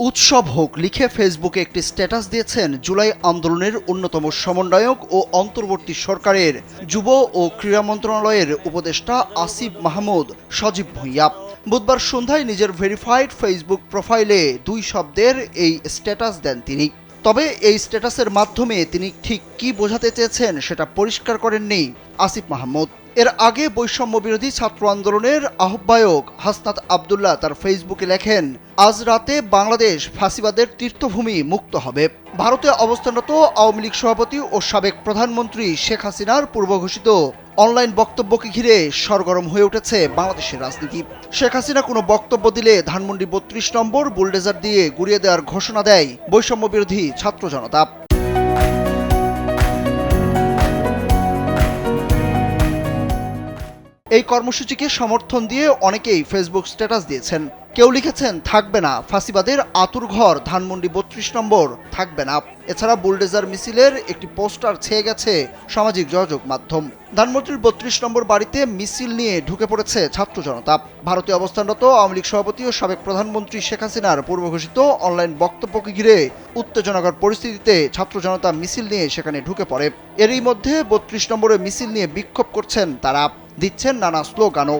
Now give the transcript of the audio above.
উৎসব হোক লিখে ফেসবুকে একটি স্ট্যাটাস দিয়েছেন জুলাই আন্দোলনের অন্যতম সমন্বয়ক ও অন্তর্বর্তী সরকারের যুব ও ক্রীড়া মন্ত্রণালয়ের উপদেষ্টা আসিফ মাহমুদ সজীব ভুঁইয়া। বুধবার সন্ধ্যায় নিজের ভেরিফাইড ফেসবুক প্রোফাইলে 2 শব্দের এই স্ট্যাটাস দেন তিনি। তবে এই স্ট্যাটাসের মাধ্যমে তিনি ঠিক কী বোঝাতে চেয়েছেন সেটা পরিষ্কার করেননি আসিফ মাহমুদ। এর আগে বৈষম্য বিরোধী ছাত্র আন্দোলনের আহ্বায়ক হাসনাত আবদুল্লাহ তার ফেসবুকে লেখেন, আজ রাতে বাংলাদেশ ফাঁসিবাদের তীর্থভূমি মুক্ত হবে। ভারতে অবস্থানরত আওয়ামী লীগ সভাপতি ও সাবেক প্রধানমন্ত্রী শেখ হাসিনার পূর্বঘোষিত অনলাইন বক্তব্যকে ঘিরে সরগরম হয়ে উঠেছে বাংলাদেশের রাজনীতি। শেখ হাসিনা কোনো বক্তব্য দিলে ধানমন্ডি 32 নম্বর বুলডেজার দিয়ে গুড়িয়ে দেওয়ার ঘোষণা দেয় বৈষম্য বিরোধী ছাত্র জনতা। এই কর্মসূচিকে সমর্থন দিয়ে অনেকেই ফেসবুক স্ট্যাটাস দিয়েছেন। কেউ লিখেছেন, থাকবে না ফাঁসিবাদের আতুরঘর ধানমন্ডি 32 নম্বর, থাকবে না। এছাড়া বুলডেজার মিছিলের একটি পোস্টার ছেয়ে গেছে সামাজিক যোগাযোগ মাধ্যম। ধানমন্ডির 32 নম্বর বাড়িতে মিছিল নিয়ে ঢুকে পড়েছে ছাত্র জনতা। ভারতে অবস্থানরত আওয়ামী লীগ সভাপতি ও সাবেক প্রধানমন্ত্রী শেখ হাসিনার পূর্বঘোষিত অনলাইন বক্তব্যকে ঘিরে উত্তেজনাকর পরিস্থিতিতে ছাত্র জনতা মিছিল নিয়ে সেখানে ঢুকে পড়ে। এরই মধ্যে 32 নম্বরে মিছিল নিয়ে বিক্ষোভ করছেন তারা, দিচ্ছেন নানা স্লোগানও।